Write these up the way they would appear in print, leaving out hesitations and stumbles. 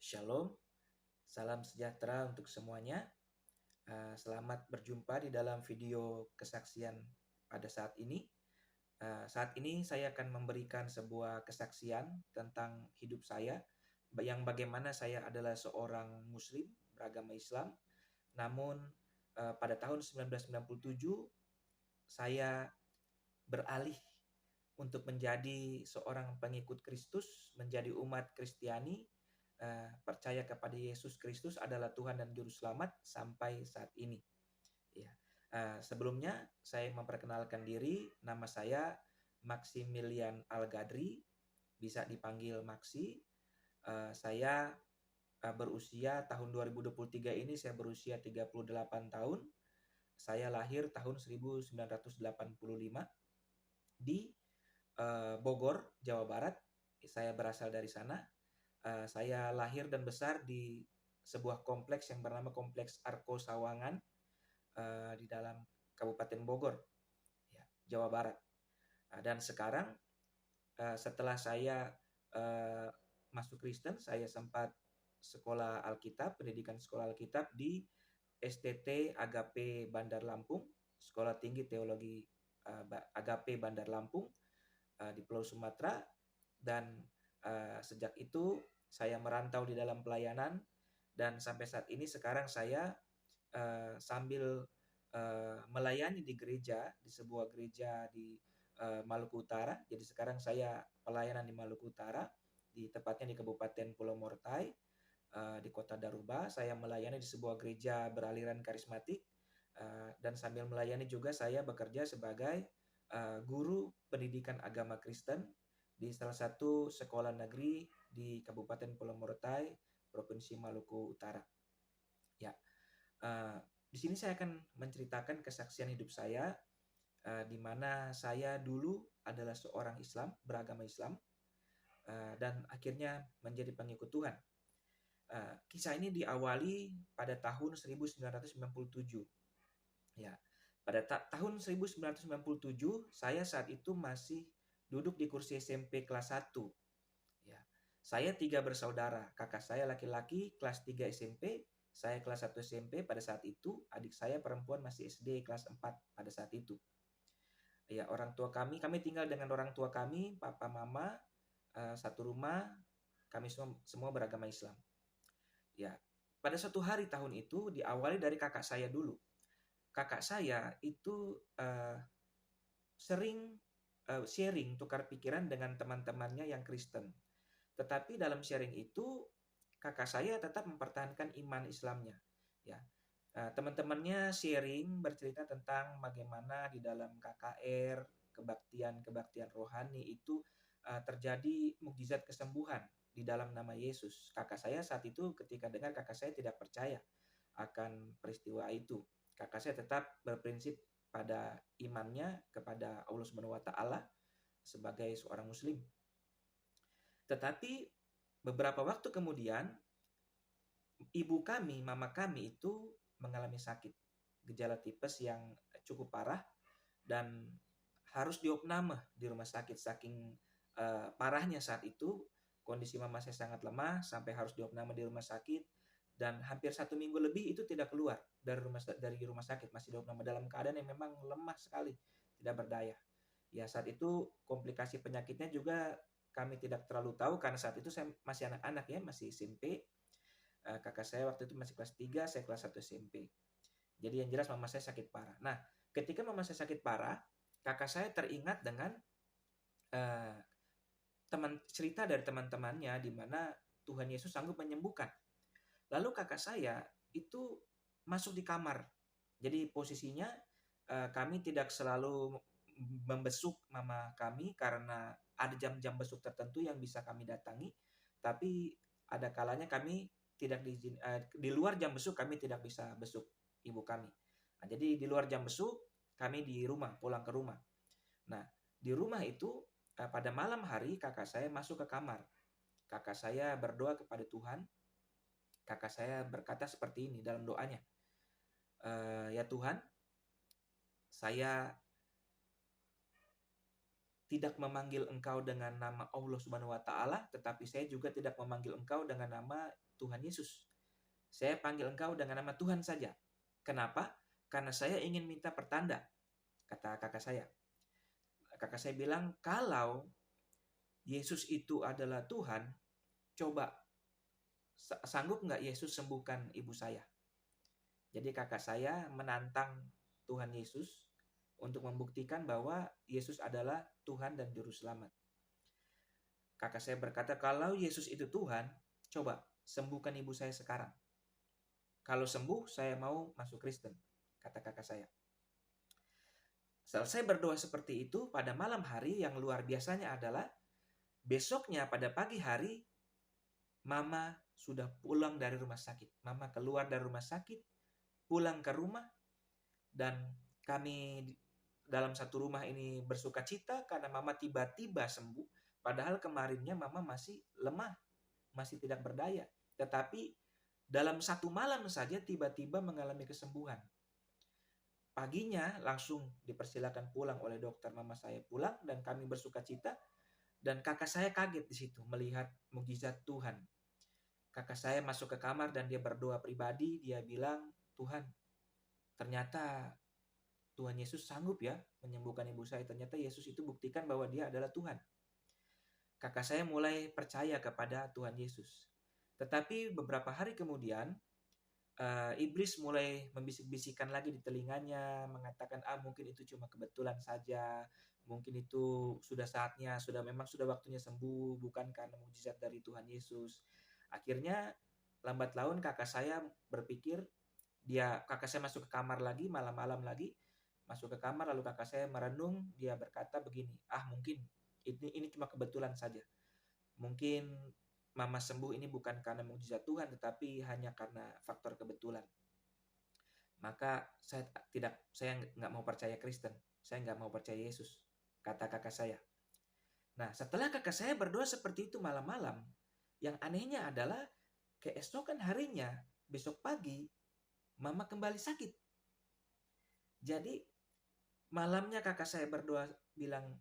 Shalom, salam sejahtera untuk semuanya. Selamat berjumpa di dalam video kesaksian pada saat ini. Saat ini saya akan memberikan sebuah kesaksian tentang hidup saya, yang bagaimana saya adalah seorang Muslim beragama Islam. Namun pada tahun 1997 saya beralih untuk menjadi seorang pengikut Kristus, menjadi umat Kristiani, percaya kepada Yesus Kristus adalah Tuhan dan Juru Selamat sampai saat ini. Ya. Sebelumnya saya memperkenalkan diri, nama saya Maximilian Al-Gadri, bisa dipanggil Maxi. Saya berusia tahun 2023 ini saya berusia 38 tahun. Saya lahir tahun 1985 di Bogor, Jawa Barat. Saya berasal dari sana. Saya lahir dan besar di sebuah kompleks yang bernama Kompleks Arko Sawangan di dalam Kabupaten Bogor, ya, Jawa Barat. Dan sekarang setelah saya masuk Kristen, saya sempat sekolah Alkitab, pendidikan sekolah Alkitab di STT Agape Bandar Lampung, Sekolah Tinggi Teologi Agape Bandar Lampung di Pulau Sumatera. Dan sejak itu saya merantau di dalam pelayanan, dan sampai saat ini sekarang saya sambil melayani di gereja, di sebuah gereja di Maluku Utara. Jadi sekarang saya pelayanan di Maluku Utara, tepatnya di Kabupaten Pulau Mortai, di Kota Daruba. Saya melayani di sebuah gereja beraliran karismatik, dan sambil melayani juga saya bekerja sebagai guru pendidikan agama Kristen di salah satu sekolah negeri di Kabupaten Pulau Mortai, Provinsi Maluku Utara. Ya, di sini saya akan menceritakan kesaksian hidup saya, di mana saya dulu adalah seorang Islam, beragama Islam, dan akhirnya menjadi pengikut Tuhan. Kisah ini diawali pada tahun 1997. Ya, pada tahun 1997 saya saat itu masih duduk di kursi SMP kelas 1. Ya. Saya 3 bersaudara, kakak saya laki-laki kelas 3 SMP, saya kelas 1 SMP pada saat itu, adik saya perempuan masih SD kelas 4 pada saat itu. Ya, orang tua kami tinggal dengan orang tua kami, papa mama, satu rumah, kami semua beragama Islam. Ya, pada suatu hari tahun itu diawali dari kakak saya dulu. Kakak saya itu sering sharing, tukar pikiran dengan teman-temannya yang Kristen. Tetapi dalam sharing itu kakak saya tetap mempertahankan iman Islamnya. Ya, teman-temannya sharing bercerita tentang bagaimana di dalam KKR, kebaktian rohani itu terjadi mukjizat kesembuhan di dalam nama Yesus. Kakak saya saat itu ketika dengar, kakak saya tidak percaya akan peristiwa itu. Kakak saya tetap berprinsip pada imannya kepada Allah Subhanahu wa taala sebagai seorang muslim. Tetapi beberapa waktu kemudian ibu kami, mama kami itu mengalami sakit, gejala tipes yang cukup parah, dan harus diopname di rumah sakit. Saking parahnya saat itu, kondisi mama saya sangat lemah sampai harus diopname di rumah sakit, dan hampir 1 minggu lebih itu tidak keluar dari rumah sakit, masih diopname dalam keadaan yang memang lemah sekali, tidak berdaya. Ya, saat itu komplikasi penyakitnya juga kami tidak terlalu tahu karena saat itu saya masih anak-anak, ya, masih SMP. Kakak saya waktu itu masih kelas 3, saya kelas 1 SMP. Jadi yang jelas mama saya sakit parah. Nah, ketika mama saya sakit parah, kakak saya teringat dengan cerita dari teman-temannya di mana Tuhan Yesus sanggup menyembuhkan. Lalu kakak saya itu masuk di kamar. Jadi posisinya kami tidak selalu membesuk mama kami karena ada jam-jam besuk tertentu yang bisa kami datangi, tapi ada kalanya kami tidak di luar jam besuk kami tidak bisa besuk ibu kami. Nah, jadi di luar jam besuk kami di rumah, pulang ke rumah. Nah, di rumah itu pada malam hari kakak saya masuk ke kamar. Kakak saya berdoa kepada Tuhan. Kakak saya berkata seperti ini dalam doanya. Ya Tuhan, saya tidak memanggil engkau dengan nama Allah Subhanahu wa taala, tetapi saya juga tidak memanggil engkau dengan nama Tuhan Yesus. Saya panggil engkau dengan nama Tuhan saja. Kenapa? Karena saya ingin minta pertanda, kata kakak saya. Kakak saya bilang, kalau Yesus itu adalah Tuhan, coba sanggup nggak Yesus sembuhkan ibu saya? Jadi kakak saya menantang Tuhan Yesus untuk membuktikan bahwa Yesus adalah Tuhan dan Juru Selamat. Kakak saya berkata, kalau Yesus itu Tuhan, coba sembuhkan ibu saya sekarang. Kalau sembuh, saya mau masuk Kristen, kata kakak saya. Selesai berdoa seperti itu, pada malam hari yang luar biasanya adalah besoknya pada pagi hari, Mama sudah pulang dari rumah sakit. Mama keluar dari rumah sakit, pulang ke rumah, dan kami dalam satu rumah ini bersuka cita karena Mama tiba-tiba sembuh. Padahal kemarinnya Mama masih lemah, masih tidak berdaya. Tetapi dalam satu malam saja tiba-tiba mengalami kesembuhan. Paginya langsung dipersilakan pulang oleh dokter. Mama saya pulang dan kami bersuka cita. Dan kakak saya kaget di situ melihat mukjizat Tuhan. Kakak saya masuk ke kamar dan dia berdoa pribadi. Dia bilang, Tuhan, ternyata Tuhan Yesus sanggup ya menyembuhkan ibu saya. Ternyata Yesus itu buktikan bahwa dia adalah Tuhan. Kakak saya mulai percaya kepada Tuhan Yesus. Tetapi beberapa hari kemudian, iblis mulai membisik-bisikkan lagi di telinganya, mengatakan, mungkin itu cuma kebetulan saja, mungkin itu sudah saatnya, memang sudah waktunya sembuh, bukan karena mukjizat dari Tuhan Yesus. Akhirnya lambat laun kakak saya berpikir, kakak saya masuk ke kamar lagi, malam-malam lagi, masuk ke kamar, lalu kakak saya merenung, dia berkata begini, mungkin ini cuma kebetulan saja. Mungkin Mama sembuh ini bukan karena mukjizat Tuhan, tetapi hanya karena faktor kebetulan. Maka saya nggak mau percaya Kristen, saya nggak mau percaya Yesus, kata kakak saya. Nah, setelah kakak saya berdoa seperti itu malam-malam, yang anehnya adalah keesokan harinya, besok pagi, Mama kembali sakit. Jadi malamnya kakak saya berdoa bilang,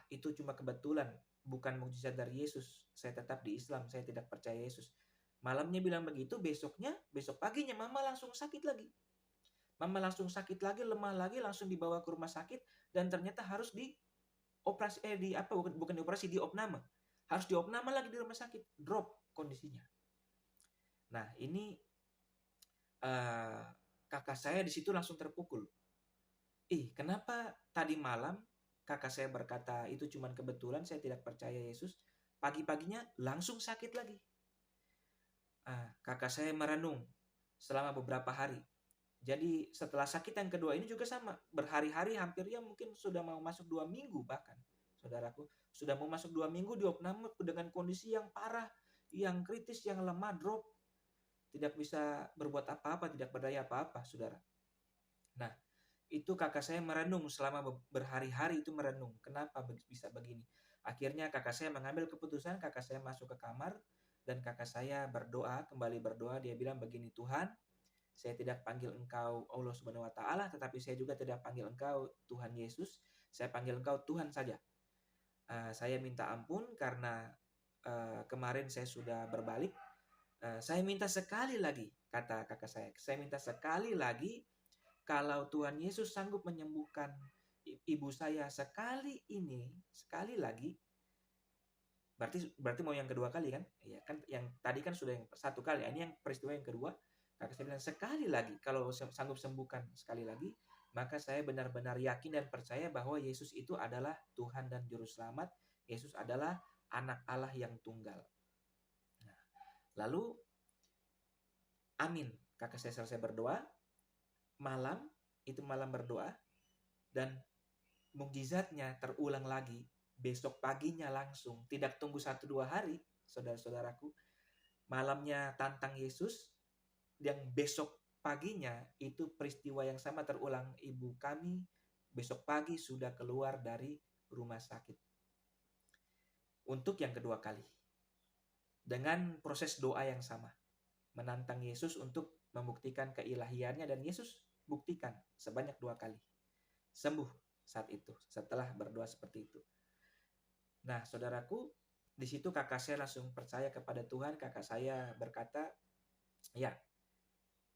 itu cuma kebetulan, bukan mukjizat dari Yesus. Saya tetap di Islam, saya tidak percaya Yesus. Malamnya bilang begitu, besok paginya Mama langsung sakit lagi. Mama langsung sakit lagi, lemah lagi, langsung dibawa ke rumah sakit dan ternyata harus dioperasi bukan dioperasi, diopname. Harus diopname lagi di rumah sakit, drop kondisinya. Nah, ini kakak saya di situ langsung terpukul. Kenapa tadi malam kakak saya berkata itu cuma kebetulan, saya tidak percaya Yesus, pagi-paginya langsung sakit lagi. Kakak saya merenung selama beberapa hari. Jadi setelah sakit yang kedua ini juga sama, berhari-hari, hampir ya mungkin sudah mau masuk 2 minggu bahkan, saudaraku, sudah mau masuk 2 minggu diopname dengan kondisi yang parah, yang kritis, yang lemah, drop, tidak bisa berbuat apa-apa, tidak berdaya apa-apa, saudara. Nah, itu kakak saya merenung selama berhari-hari, itu merenung kenapa bisa begini. Akhirnya kakak saya mengambil keputusan, kakak saya masuk ke kamar dan kakak saya kembali berdoa. Dia bilang begini, Tuhan, saya tidak panggil engkau Allah Subhanahu wa taala, tetapi saya juga tidak panggil engkau Tuhan Yesus, saya panggil engkau Tuhan saja. Saya minta ampun karena kemarin saya sudah berbalik. Saya minta sekali lagi, kata kakak saya minta sekali lagi, kalau Tuhan Yesus sanggup menyembuhkan ibu saya sekali lagi, berarti mau yang kedua kali kan? Iya kan, yang tadi kan sudah yang satu kali, ini yang peristiwa yang kedua. Kakak saya bilang sekali lagi, kalau sanggup sembuhkan sekali lagi, maka saya benar-benar yakin dan percaya bahwa Yesus itu adalah Tuhan dan Juru Selamat. Yesus adalah anak Allah yang tunggal. Nah, lalu amin, kakak saya selesai berdoa, malam berdoa, dan mukjizatnya terulang lagi. Besok paginya langsung, tidak tunggu 1-2 hari, saudara-saudaraku. Malamnya tantang Yesus, yang besok paginya itu peristiwa yang sama terulang. Ibu kami besok pagi sudah keluar dari rumah sakit. Untuk yang kedua kali. Dengan proses doa yang sama. Menantang Yesus untuk membuktikan keilahiannya, dan Yesus buktikan sebanyak 2 kali. Sembuh saat itu, setelah berdoa seperti itu. Nah, saudaraku, di situ kakak saya langsung percaya kepada Tuhan. Kakak saya berkata, ya,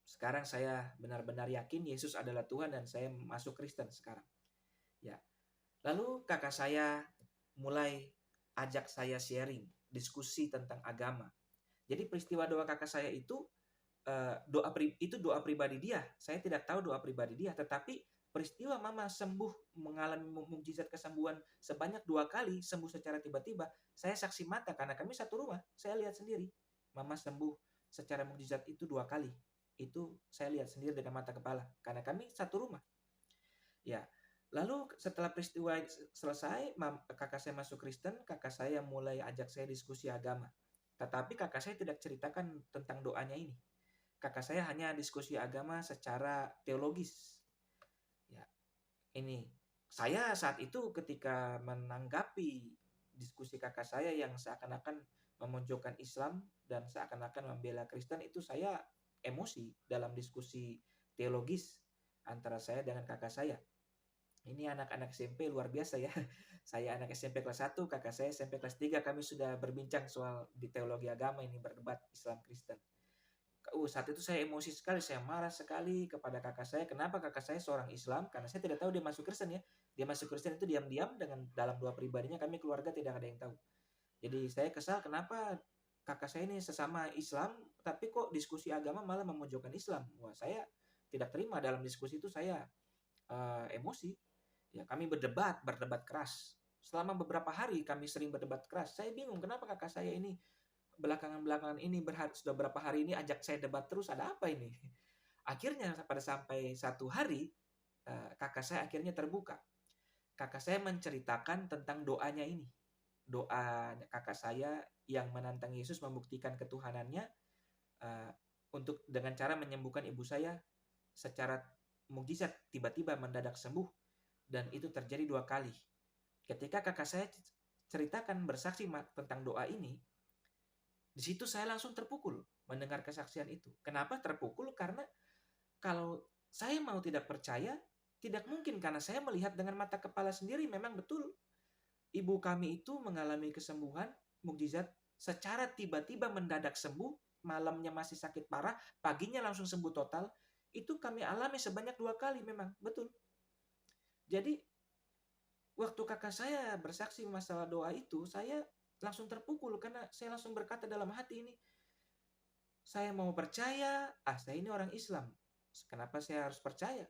sekarang saya benar-benar yakin Yesus adalah Tuhan dan saya masuk Kristen sekarang. Ya. Lalu kakak saya mulai ajak saya sharing, diskusi tentang agama. Jadi peristiwa doa kakak saya itu doa pribadi dia. Saya tidak tahu doa pribadi dia, tetapi peristiwa mama sembuh, mengalami mukjizat kesembuhan sebanyak 2 kali, sembuh secara tiba-tiba. Saya saksi mata karena kami satu rumah. Saya lihat sendiri. Mama sembuh secara mukjizat itu 2 kali. Itu saya lihat sendiri dengan mata kepala karena kami satu rumah. Ya. Lalu setelah peristiwa selesai, kakak saya masuk Kristen, kakak saya mulai ajak saya diskusi agama. Tetapi kakak saya tidak ceritakan tentang doanya ini. Kakak saya hanya diskusi agama secara teologis. Ya, ini saya saat itu ketika menanggapi diskusi kakak saya yang seakan-akan memojokkan Islam dan seakan-akan membela Kristen, itu saya emosi dalam diskusi teologis antara saya dengan kakak saya. Ini anak-anak SMP luar biasa ya. Saya anak SMP kelas 1, kakak saya SMP kelas 3, kami sudah berbincang soal di teologi agama ini, berdebat Islam Kristen. Saat itu saya emosi sekali, saya marah sekali kepada kakak saya. Kenapa kakak saya seorang Islam? Karena saya tidak tahu dia masuk Kristen ya. Dia masuk Kristen itu diam-diam dengan dalam doa pribadinya, kami keluarga tidak ada yang tahu. Jadi saya kesal kenapa kakak saya ini sesama Islam, tapi kok diskusi agama malah memojokkan Islam. Wah, saya tidak terima dalam diskusi itu, saya emosi. Ya, kami berdebat keras. Selama beberapa hari kami sering berdebat keras. Saya bingung kenapa kakak saya ini belakangan ini sudah berapa hari ini ajak saya debat terus, ada apa ini? Akhirnya pada sampai satu hari kakak saya akhirnya terbuka. Kakak saya menceritakan tentang doanya ini. Doa kakak saya yang menantang Yesus membuktikan ketuhanannya untuk dengan cara menyembuhkan ibu saya secara mukjizat, tiba-tiba mendadak sembuh, dan itu terjadi 2 kali. Ketika kakak saya ceritakan bersaksi tentang doa ini, di situ saya langsung terpukul mendengar kesaksian itu. Kenapa terpukul? Karena kalau saya mau tidak percaya, tidak mungkin, karena saya melihat dengan mata kepala sendiri, memang betul ibu kami itu mengalami kesembuhan, mukjizat, secara tiba-tiba mendadak sembuh, malamnya masih sakit parah, paginya langsung sembuh total. Itu kami alami sebanyak 2 kali, memang betul. Jadi waktu kakak saya bersaksi masalah doa itu, saya langsung terpukul karena saya langsung berkata dalam hati ini, saya mau percaya, saya ini orang Islam. Kenapa saya harus percaya?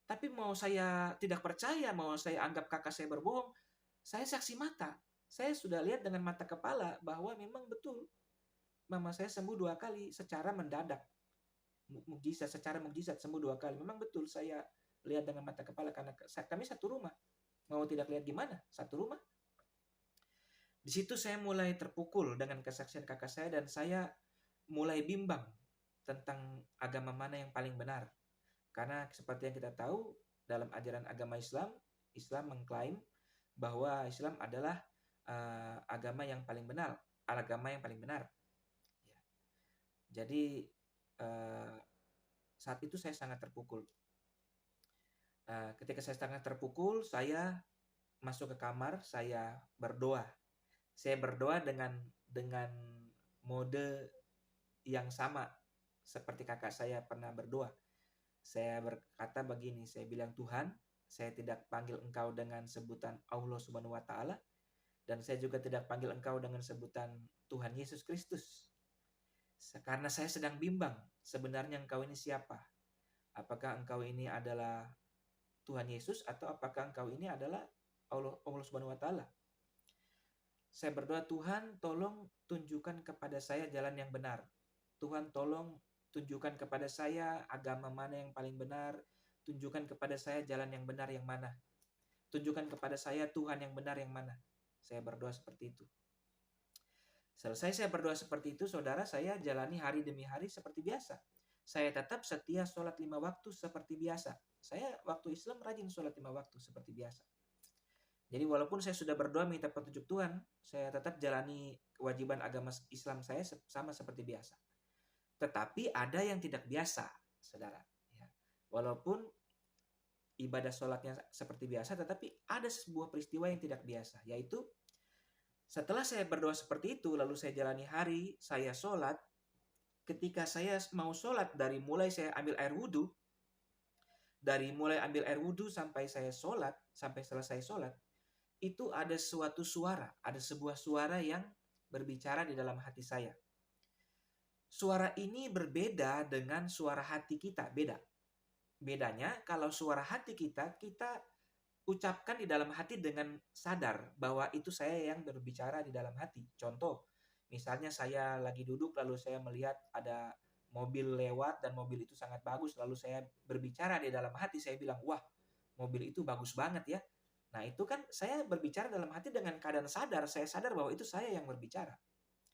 Tapi mau saya tidak percaya, mau saya anggap kakak saya berbohong, saya saksi mata. Saya sudah lihat dengan mata kepala bahwa memang betul mama saya sembuh 2 kali secara mendadak. Mukjizat, secara mukjizat sembuh 2 kali. Memang betul saya lihat dengan mata kepala karena kami satu rumah. Mau tidak lihat gimana? Satu rumah. Di situ saya mulai terpukul dengan kesaksian kakak saya dan saya mulai bimbang tentang agama mana yang paling benar. Karena seperti yang kita tahu, dalam ajaran agama Islam, Islam mengklaim bahwa Islam adalah agama yang paling benar, agama yang paling benar. Ya. Jadi saat itu saya sangat terpukul. Ketika saya sangat terpukul, saya masuk ke kamar, saya berdoa. Saya berdoa dengan mode yang sama seperti kakak saya pernah berdoa. Saya berkata begini, saya bilang, Tuhan, saya tidak panggil Engkau dengan sebutan Allah Subhanahu wa taala, dan saya juga tidak panggil Engkau dengan sebutan Tuhan Yesus Kristus. Karena saya sedang bimbang, sebenarnya Engkau ini siapa? Apakah Engkau ini adalah Tuhan Yesus atau apakah Engkau ini adalah Allah Subhanahu wa taala? Saya berdoa, Tuhan, tolong tunjukkan kepada saya jalan yang benar. Tuhan, tolong tunjukkan kepada saya agama mana yang paling benar. Tunjukkan kepada saya jalan yang benar yang mana. Tunjukkan kepada saya Tuhan yang benar yang mana. Saya berdoa seperti itu. Selesai saya berdoa seperti itu, saudara, saya jalani hari demi hari seperti biasa. Saya tetap setia sholat 5 waktu seperti biasa. Saya waktu Islam rajin sholat 5 waktu seperti biasa. Jadi walaupun saya sudah berdoa minta petunjuk Tuhan, saya tetap jalani kewajiban agama Islam saya sama seperti biasa. Tetapi ada yang tidak biasa, saudara. Ya. Walaupun ibadah sholatnya seperti biasa, tetapi ada sebuah peristiwa yang tidak biasa, yaitu Setelah saya berdoa seperti itu, lalu saya jalani hari, saya sholat. Ketika saya mau sholat, dari mulai saya ambil air wudhu, sampai saya sholat, sampai selesai sholat, itu ada suatu suara, ada sebuah suara yang berbicara di dalam hati saya. Suara ini berbeda dengan suara hati kita, beda. Bedanya kalau suara hati kita ucapkan di dalam hati dengan sadar bahwa itu saya yang berbicara di dalam hati. Contoh, misalnya saya lagi duduk lalu saya melihat ada mobil lewat dan mobil itu sangat bagus, lalu saya berbicara di dalam hati, saya bilang, wah, mobil itu bagus banget ya. Nah, itu kan saya berbicara dalam hati dengan keadaan sadar, saya sadar bahwa itu saya yang berbicara.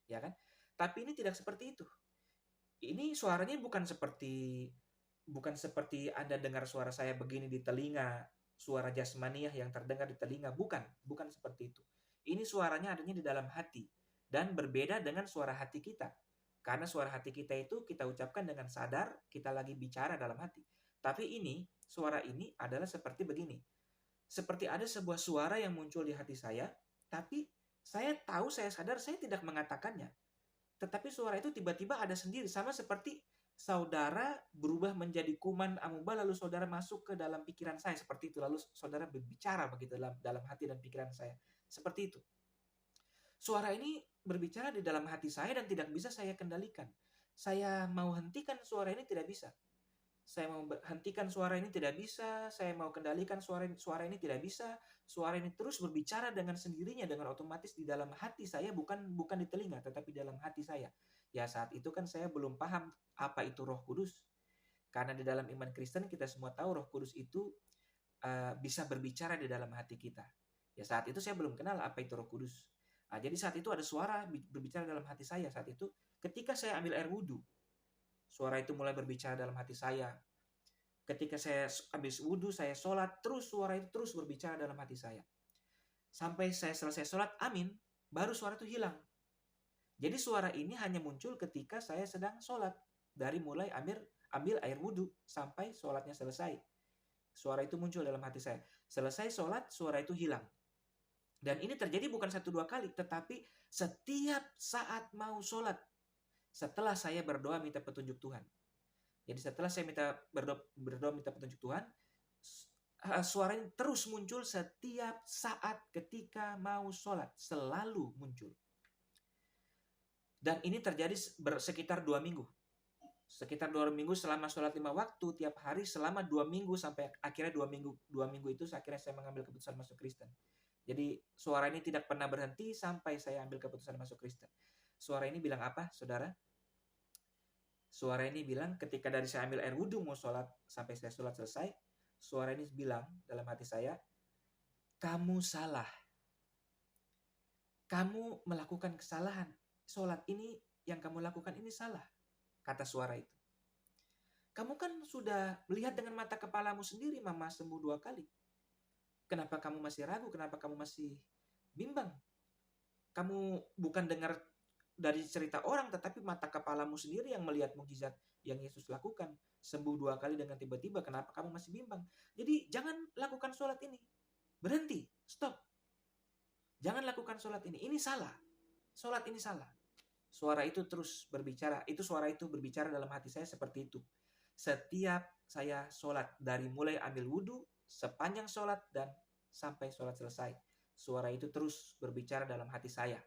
Ya kan? Tapi ini tidak seperti itu. Ini suaranya bukan seperti Anda dengar suara saya begini di telinga, suara jasmaniah yang terdengar di telinga, bukan seperti itu. Ini suaranya adanya di dalam hati dan berbeda dengan suara hati kita. Karena suara hati kita itu kita ucapkan dengan sadar, kita lagi bicara dalam hati. Tapi suara ini adalah seperti begini. Seperti ada sebuah suara yang muncul di hati saya, tapi saya tahu, saya sadar, saya tidak mengatakannya. Tetapi suara itu tiba-tiba ada sendiri, sama seperti saudara berubah menjadi kuman amuba lalu saudara masuk ke dalam pikiran saya, seperti itu, lalu saudara berbicara begitu dalam hati dan pikiran saya, seperti itu. Suara ini berbicara di dalam hati saya dan tidak bisa saya kendalikan. Saya mau hentikan suara ini tidak bisa. Saya mau hentikan suara ini tidak bisa, saya mau kendalikan suara ini tidak bisa. Suara ini terus berbicara dengan sendirinya, dengan otomatis di dalam hati saya, bukan di telinga, tetapi dalam hati saya. Ya, saat itu kan saya belum paham apa itu Roh Kudus. Karena di dalam iman Kristen kita semua tahu Roh Kudus itu bisa berbicara di dalam hati kita. Ya, saat itu saya belum kenal apa itu Roh Kudus. Nah, jadi saat itu ada suara berbicara dalam hati saya saat itu ketika saya ambil air wudhu. Suara itu mulai berbicara dalam hati saya. Ketika saya habis wudhu, saya sholat, terus suara itu terus berbicara dalam hati saya. Sampai saya selesai sholat, amin, baru suara itu hilang. Jadi suara ini hanya muncul ketika saya sedang sholat. Dari mulai ambil air wudhu sampai sholatnya selesai. Suara itu muncul dalam hati saya. Selesai sholat, suara itu hilang. Dan ini terjadi bukan 1-2 kali, tetapi setiap saat mau sholat. Setelah saya berdoa minta petunjuk Tuhan. Jadi setelah saya berdoa minta petunjuk Tuhan, suara ini terus muncul setiap saat ketika mau sholat. Selalu muncul. Dan ini terjadi sekitar 2 minggu. Sekitar 2 minggu selama sholat 5 waktu tiap hari selama 2 minggu sampai akhirnya 2 minggu itu akhirnya saya mengambil keputusan masuk Kristen. Jadi suara ini tidak pernah berhenti sampai saya ambil keputusan masuk Kristen. Suara ini bilang apa, saudara? Suara ini bilang ketika dari saya ambil air wudhu mau sholat sampai saya sholat selesai, suara ini bilang dalam hati saya, kamu salah. Kamu melakukan kesalahan. Sholat ini yang kamu lakukan ini salah, kata suara itu. Kamu kan sudah melihat dengan mata kepalamu sendiri mama sembuh 2 kali. Kenapa kamu masih ragu? Kenapa kamu masih bimbang? Kamu bukan dengar dari cerita orang, tetapi mata kepalamu sendiri yang melihat mukjizat yang Yesus lakukan. Sembuh 2 kali dengan tiba-tiba, kenapa kamu masih bimbang? Jadi jangan lakukan sholat ini. Berhenti, stop. Jangan lakukan sholat ini. Ini salah. Sholat ini salah. Suara itu terus berbicara. Suara itu berbicara dalam hati saya seperti itu. Setiap saya sholat, dari mulai ambil wudhu, sepanjang sholat, dan sampai sholat selesai, suara itu terus berbicara dalam hati saya.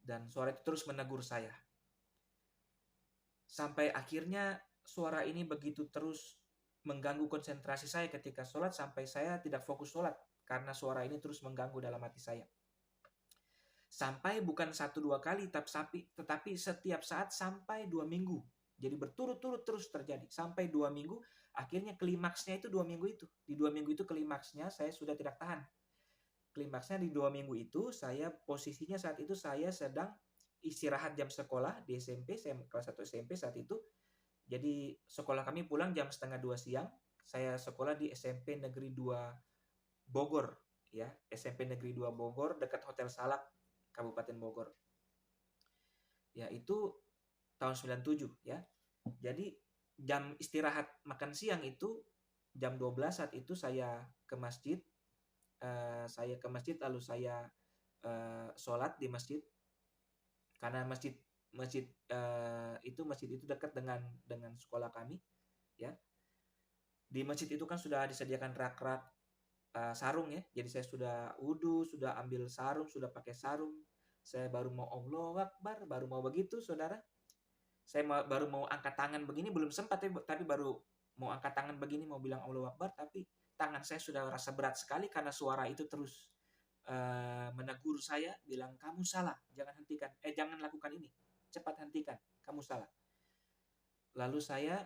Dan suara itu terus menegur saya. Sampai akhirnya suara ini begitu terus mengganggu konsentrasi saya ketika sholat, sampai saya tidak fokus sholat karena suara ini terus mengganggu dalam hati saya. Sampai bukan 1-2 kali, tetapi setiap saat sampai 2 minggu. Jadi berturut-turut terus terjadi. Sampai 2 minggu, akhirnya klimaksnya itu 2 minggu itu. Di 2 minggu itu klimaksnya saya sudah tidak tahan. Klimaksnya di 2 minggu itu, posisinya saat itu saya sedang istirahat jam sekolah di SMP, saya kelas 1 SMP saat itu. Jadi sekolah kami pulang jam 1:30 siang. Saya sekolah di SMP Negeri 2 Bogor. Ya, SMP Negeri 2 Bogor, dekat Hotel Salak, Kabupaten Bogor. Ya, itu tahun 97 ya. Jadi jam istirahat makan siang itu jam 12 saat itu saya ke masjid. Lalu saya sholat di masjid, karena masjid masjid masjid itu dekat dengan sekolah kami, ya. Di masjid itu kan sudah disediakan rak-rak sarung ya. Jadi saya sudah wudhu, sudah ambil sarung, sudah pakai sarung. Saya baru mau Allahu Akbar, baru mau begitu, saudara. Saya baru mau angkat tangan begini, belum sempat tapi baru mau angkat tangan begini, mau bilang Allahu Akbar, tapi tangan saya sudah rasa berat sekali karena suara itu terus menegur saya, bilang kamu salah, jangan lakukan ini, cepat hentikan, kamu salah. Lalu saya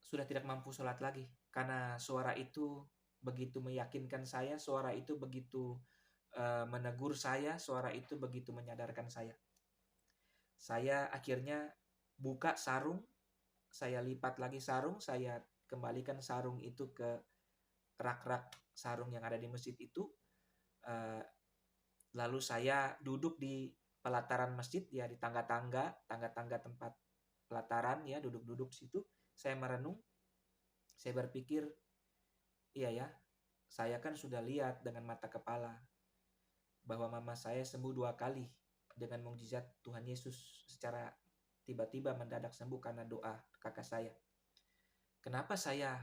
sudah tidak mampu sholat lagi karena suara itu begitu meyakinkan saya, suara itu begitu menegur saya, suara itu begitu menyadarkan saya. Saya akhirnya buka sarung, saya lipat lagi sarung, saya kembalikan sarung itu ke rak-rak sarung yang ada di masjid itu. Lalu saya duduk di pelataran masjid, ya, di tangga-tangga tempat pelataran, ya, duduk-duduk situ. Saya merenung, saya berpikir, iya ya, saya kan sudah lihat dengan mata kepala bahwa mama saya sembuh 2 kali dengan mukjizat Tuhan Yesus, secara tiba-tiba mendadak sembuh karena doa kakak saya. Kenapa saya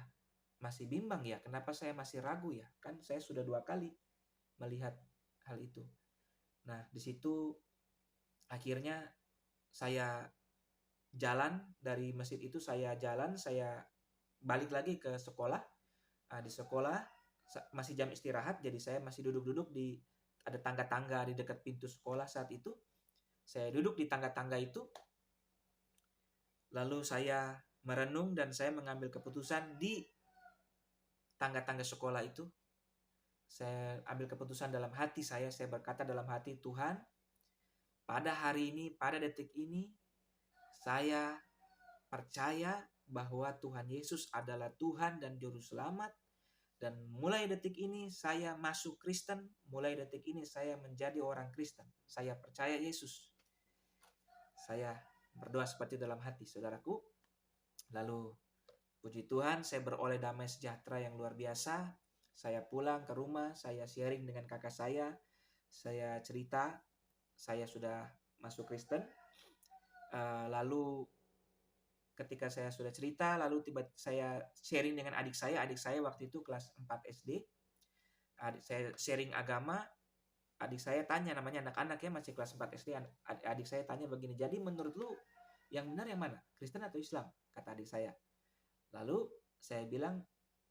masih bimbang ya? Kenapa saya masih ragu ya? Kan saya sudah 2 kali melihat hal itu. Nah, di situ akhirnya saya jalan dari masjid itu, saya balik lagi ke sekolah. Di sekolah masih jam istirahat, jadi saya masih duduk-duduk ada tangga-tangga di dekat pintu sekolah saat itu. Saya duduk di tangga-tangga itu, lalu saya merenung dan saya mengambil keputusan di tangga-tangga sekolah itu. Saya ambil keputusan dalam hati saya berkata dalam hati, Tuhan, pada hari ini, pada detik ini, saya percaya bahwa Tuhan Yesus adalah Tuhan dan Juru Selamat. Dan mulai detik ini saya masuk Kristen, mulai detik ini saya menjadi orang Kristen. Saya percaya Yesus. Saya berdoa seperti dalam hati, saudaraku. Lalu, puji Tuhan, saya beroleh damai sejahtera yang luar biasa. Saya pulang ke rumah, saya sharing dengan kakak saya cerita, saya sudah masuk Kristen. Lalu ketika saya sudah cerita, lalu saya sharing dengan adik saya waktu itu kelas 4 SD. Adik saya sharing agama, adik saya tanya, namanya anak-anak ya, masih kelas 4 SD, adik saya tanya begini, jadi menurut lu yang benar yang mana, Kristen atau Islam? Kata adik saya. Lalu saya bilang,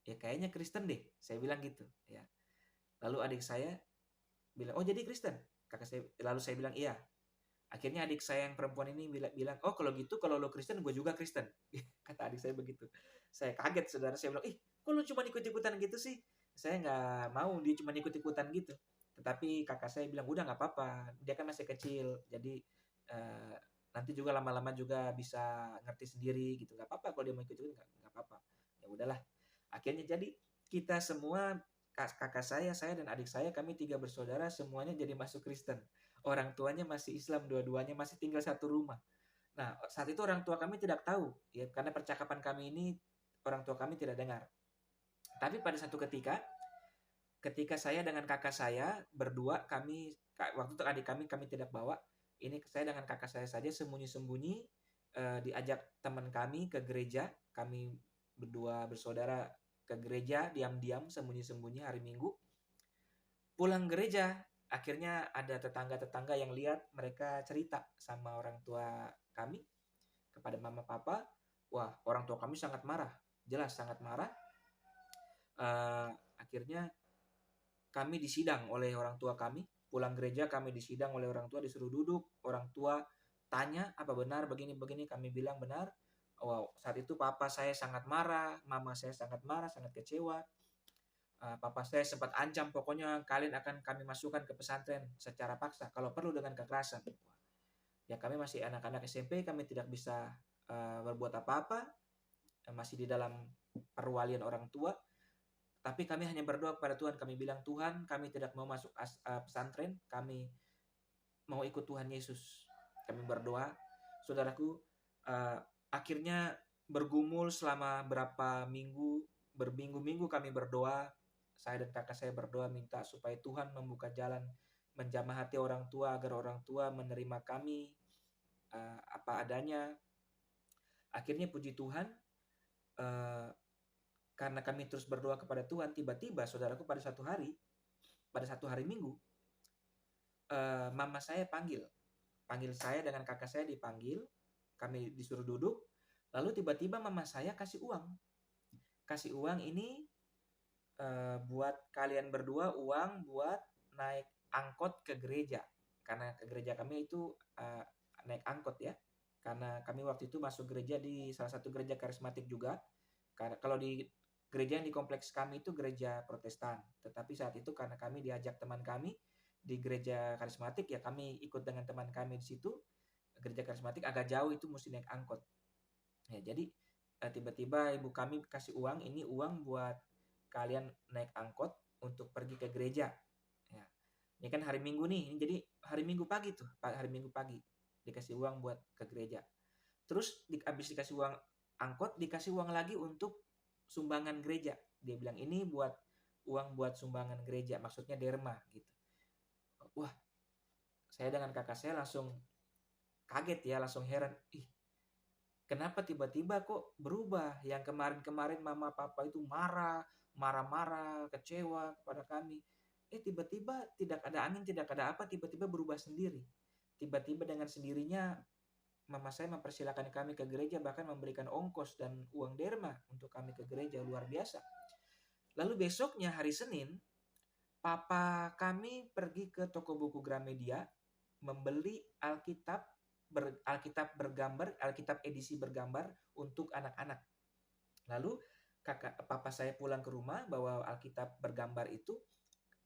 ya kayaknya Kristen deh, saya bilang gitu ya. Lalu adik saya bilang, oh jadi Kristen? Lalu saya bilang iya. Akhirnya adik saya yang perempuan ini bilang, oh kalau gitu, kalau lo Kristen, gue juga Kristen. Kata adik saya begitu. Saya kaget, saudara. Saya bilang, kok lo cuma ikut-ikutan gitu sih? Saya nggak mau dia cuma ikut-ikutan gitu. Tetapi kakak saya bilang, udah nggak apa-apa. Dia kan masih kecil, jadi nanti juga lama-lama juga bisa ngerti sendiri gitu. Nggak apa-apa kalau dia mau ikut-ikutan, nggak apa-apa. Ya udahlah. Akhirnya jadi kita semua, kakak saya dan adik saya, kami 3 bersaudara semuanya jadi masuk Kristen. Orang tuanya masih Islam, dua-duanya masih tinggal satu rumah. Nah, saat itu orang tua kami tidak tahu, ya, karena percakapan kami ini orang tua kami tidak dengar. Tapi pada satu ketika saya dengan kakak saya berdua, waktu itu adik kami tidak bawa, ini saya dengan kakak saya saja sembunyi-sembunyi diajak teman kami ke gereja. Kami berdua bersaudara ke gereja diam-diam, sembunyi-sembunyi hari Minggu. Pulang gereja, akhirnya ada tetangga-tetangga yang lihat, mereka cerita sama orang tua kami, kepada mama papa. Wah, orang tua kami sangat marah, jelas sangat marah. Akhirnya kami disidang oleh orang tua kami. Pulang gereja kami disidang oleh orang tua, disuruh duduk. Orang tua tanya, apa benar begini-begini? Kami bilang benar. Wow, saat itu papa saya sangat marah, mama saya sangat marah, sangat kecewa. Papa saya sempat ancam, pokoknya kalian akan kami masukkan ke pesantren secara paksa, kalau perlu dengan kekerasan. Ya, kami masih anak-anak SMP, kami tidak bisa berbuat apa-apa, masih di dalam perwalian orang tua. Tapi kami hanya berdoa kepada Tuhan. Kami bilang, Tuhan, kami tidak mau masuk pesantren, kami mau ikut Tuhan Yesus. Kami berdoa, saudaraku. Akhirnya bergumul selama berapa minggu, berminggu-minggu kami berdoa. Saya dan kakak saya berdoa minta supaya Tuhan membuka jalan menjamah hati orang tua agar orang tua menerima kami apa adanya. Akhirnya puji Tuhan, eh, karena kami terus berdoa kepada Tuhan, tiba-tiba saudaraku pada satu hari Minggu, mama saya panggil saya dengan kakak saya dipanggil, kami disuruh duduk, lalu tiba-tiba mama saya kasih uang ini buat kalian berdua, uang buat naik angkot ke gereja, karena ke gereja kami itu naik angkot ya, karena kami waktu itu masuk gereja di salah satu gereja karismatik juga. Karena kalau di gereja yang di kompleks kami itu gereja Protestan, tetapi saat itu karena kami diajak teman kami di gereja karismatik, ya kami ikut dengan teman kami di situ. Gereja karismatik agak jauh, itu mesti naik angkot ya. Jadi tiba-tiba ibu kami kasih uang, ini uang buat kalian naik angkot untuk pergi ke gereja ya. Ini kan hari Minggu nih, jadi hari Minggu pagi dikasih uang buat ke gereja. Terus habis dikasih uang angkot, dikasih uang lagi untuk sumbangan gereja. Dia bilang ini uang buat sumbangan gereja, maksudnya derma gitu. Wah, saya dengan kakak saya langsung kaget ya, langsung heran. Ih, kenapa tiba-tiba kok berubah? Yang kemarin-kemarin mama papa itu marah-marah, kecewa kepada kami. Tiba-tiba tidak ada angin, tidak ada apa, tiba-tiba berubah sendiri. Tiba-tiba dengan sendirinya mama saya mempersilahkan kami ke gereja, bahkan memberikan ongkos dan uang derma untuk kami ke gereja. Luar biasa. Lalu besoknya hari Senin, papa kami pergi ke toko buku Gramedia membeli Alkitab bergambar, Alkitab edisi bergambar untuk anak-anak. Lalu papa saya pulang ke rumah bawa Alkitab bergambar itu.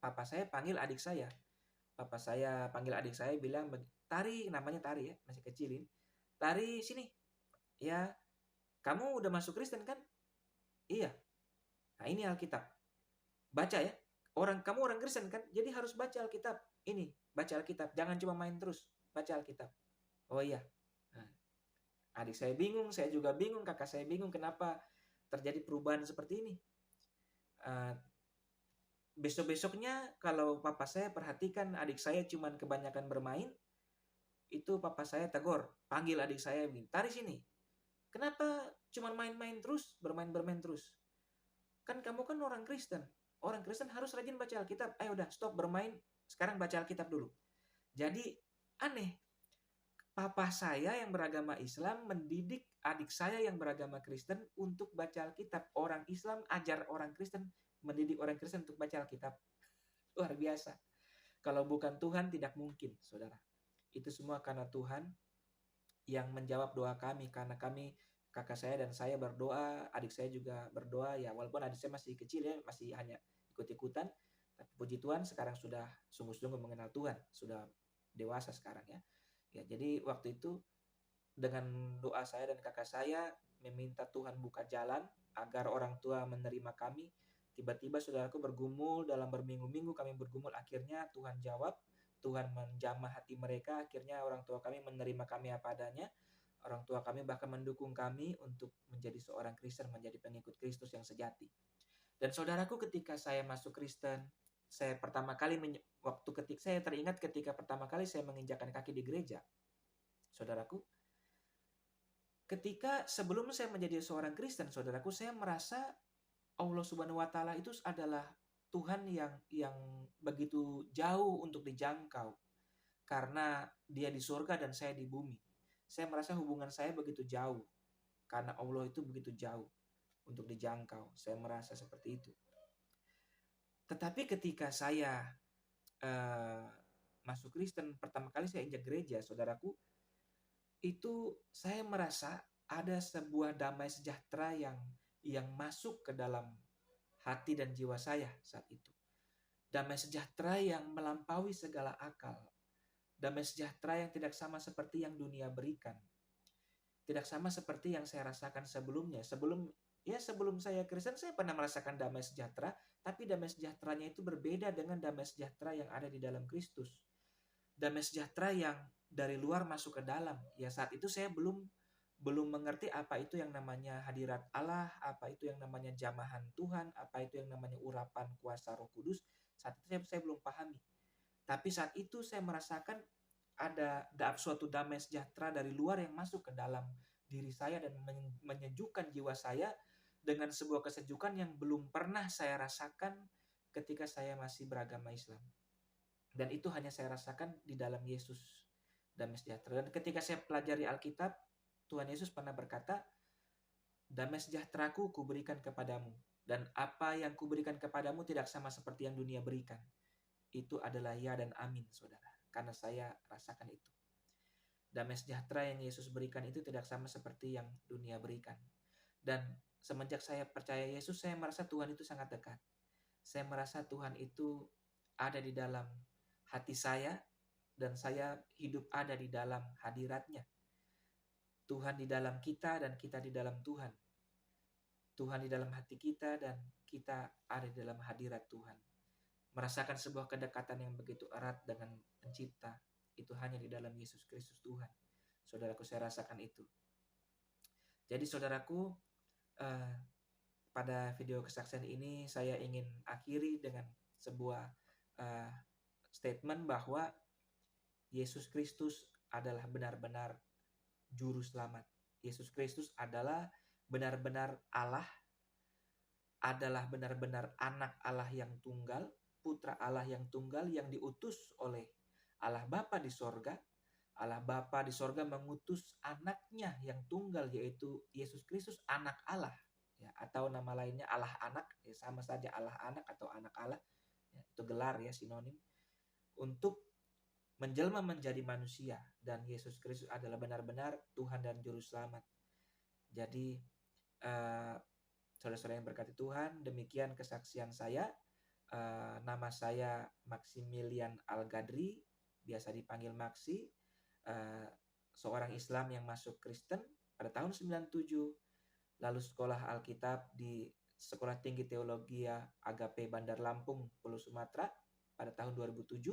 Papa saya panggil adik saya. Papa saya panggil adik saya, bilang, Tari, namanya Tari ya, masih kecilin. Tari, sini. Ya, kamu udah masuk Kristen kan? Iya. Nah, ini Alkitab. Baca ya. Kamu orang Kristen kan? Jadi harus baca Alkitab. Ini, baca Alkitab. Jangan cuma main terus. Baca Alkitab. Oh iya. Nah, adik saya bingung, saya juga bingung, kakak saya bingung kenapa terjadi perubahan seperti ini. Besok-besoknya kalau papa saya perhatikan adik saya cuman kebanyakan bermain, itu papa saya tegur, panggil adik saya, Tari sini. Kenapa cuman main-main terus, bermain-bermain terus? Kan kamu kan orang Kristen. Orang Kristen harus rajin baca Alkitab. Ayo udah, stop bermain, sekarang baca Alkitab dulu. Jadi aneh, papa saya yang beragama Islam mendidik adik saya yang beragama Kristen untuk baca Alkitab. Orang Islam ajar orang Kristen, mendidik orang Kristen untuk baca Alkitab. Luar biasa. Kalau bukan Tuhan tidak mungkin, saudara. Itu semua karena Tuhan yang menjawab doa kami. Karena kami, kakak saya dan saya berdoa, adik saya juga berdoa. Ya walaupun adik saya masih kecil ya, masih hanya ikut-ikutan. Tapi puji Tuhan sekarang sudah sungguh-sungguh mengenal Tuhan. Sudah dewasa sekarang ya. Ya, jadi waktu itu dengan doa saya dan kakak saya meminta Tuhan buka jalan agar orang tua menerima kami. Tiba-tiba saudaraku bergumul, dalam berminggu-minggu kami bergumul, akhirnya Tuhan jawab, Tuhan menjamah hati mereka, akhirnya orang tua kami menerima kami apa adanya. Orang tua kami bahkan mendukung kami untuk menjadi seorang Kristen, menjadi pengikut Kristus yang sejati. Dan saudaraku, ketika saya masuk Kristen, saya pertama kali saya teringat ketika pertama kali saya menginjakkan kaki di gereja. Saudaraku, ketika sebelum saya menjadi seorang Kristen, saudaraku, saya merasa Allah Subhanahu wa taala itu adalah Tuhan yang begitu jauh untuk dijangkau. Karena dia di surga dan saya di bumi. Saya merasa hubungan saya begitu jauh. Karena Allah itu begitu jauh untuk dijangkau. Saya merasa seperti itu. Tetapi ketika saya masuk Kristen, pertama kali saya injak gereja, saudaraku, itu saya merasa ada sebuah damai sejahtera yang masuk ke dalam hati dan jiwa saya saat itu. Damai sejahtera yang melampaui segala akal. Damai sejahtera yang tidak sama seperti yang dunia berikan. Tidak sama seperti yang saya rasakan sebelumnya. Sebelum saya Kristen, saya pernah merasakan damai sejahtera, tapi damai sejahteranya itu berbeda dengan damai sejahtera yang ada di dalam Kristus. Damai sejahtera yang dari luar masuk ke dalam. Ya saat itu saya belum mengerti apa itu yang namanya hadirat Allah, apa itu yang namanya jamahan Tuhan, apa itu yang namanya urapan kuasa Roh Kudus. Saat itu saya belum pahami. Tapi saat itu saya merasakan ada suatu damai sejahtera dari luar yang masuk ke dalam diri saya dan menyejukkan jiwa saya dengan sebuah kesejukan yang belum pernah saya rasakan ketika saya masih beragama Islam. Dan itu hanya saya rasakan di dalam Yesus, damai sejahtera. Dan ketika saya pelajari Alkitab, Tuhan Yesus pernah berkata, damai sejahteraku kuberikan kepadamu, dan apa yang kuberikan kepadamu tidak sama seperti yang dunia berikan. Itu adalah ya dan amin, saudara. Karena saya rasakan itu. Damai sejahtera yang Yesus berikan itu tidak sama seperti yang dunia berikan. Dan semenjak saya percaya Yesus, saya merasa Tuhan itu sangat dekat. Saya merasa Tuhan itu ada di dalam hati saya, dan saya hidup ada di dalam hadiratnya. Tuhan di dalam kita dan kita di dalam Tuhan. Tuhan di dalam hati kita dan kita ada di dalam hadirat Tuhan. Merasakan sebuah kedekatan yang begitu erat dengan pencipta, itu hanya di dalam Yesus Kristus Tuhan. Saudaraku, saya rasakan itu. Jadi saudaraku, pada video kesaksian ini saya ingin akhiri dengan sebuah statement bahwa Yesus Kristus adalah benar-benar juru selamat. Yesus Kristus adalah benar-benar Allah, adalah benar-benar anak Allah yang tunggal, putra Allah yang tunggal yang diutus oleh Allah Bapa di sorga. Allah Bapa di sorga mengutus anaknya yang tunggal, yaitu Yesus Kristus, anak Allah. Ya, atau nama lainnya Allah anak, ya, sama saja Allah anak atau anak Allah. Ya, itu gelar ya, sinonim. Untuk menjelma menjadi manusia, dan Yesus Kristus adalah benar-benar Tuhan dan Juru Selamat. Jadi saudara-saudara yang berkati Tuhan, demikian kesaksian saya. Nama saya Maximilian Al-Gadri, biasa dipanggil Maxi, seorang Islam yang masuk Kristen pada tahun 97, lalu sekolah Alkitab di Sekolah Tinggi Teologi Agape Bandar Lampung, Pulau Sumatera pada tahun 2007,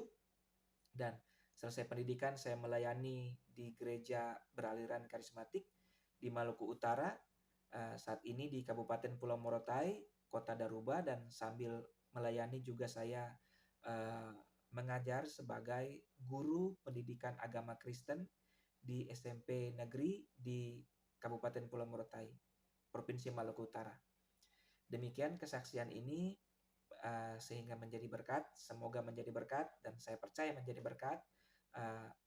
dan selesai pendidikan saya melayani di gereja beraliran karismatik di Maluku Utara, saat ini di Kabupaten Pulau Morotai, Kota Daruba, dan sambil melayani juga saya mengajar sebagai guru pendidikan agama Kristen di SMP negeri di Kabupaten Pulau Morotai, Provinsi Maluku Utara. Demikian kesaksian ini, sehingga menjadi berkat, semoga menjadi berkat, dan saya percaya menjadi berkat.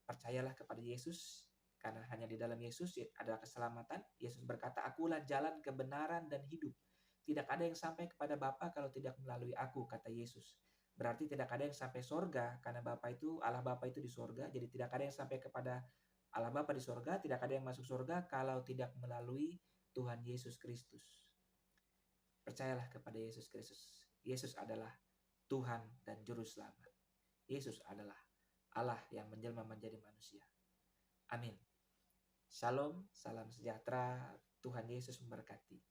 Percayalah kepada Yesus, karena hanya di dalam Yesus adalah keselamatan. Yesus berkata, akulah jalan, kebenaran, dan hidup. Tidak ada yang sampai kepada Bapa kalau tidak melalui aku, kata Yesus. Berarti tidak ada yang sampai sorga, karena Allah Bapa itu di sorga. Jadi tidak ada yang sampai kepada Allah Bapa di sorga, tidak ada yang masuk sorga kalau tidak melalui Tuhan Yesus Kristus. Percayalah kepada Yesus Kristus. Yesus adalah Tuhan dan Juru Selamat. Yesus adalah Allah yang menjelma menjadi manusia. Amin. Shalom, salam sejahtera, Tuhan Yesus memberkati.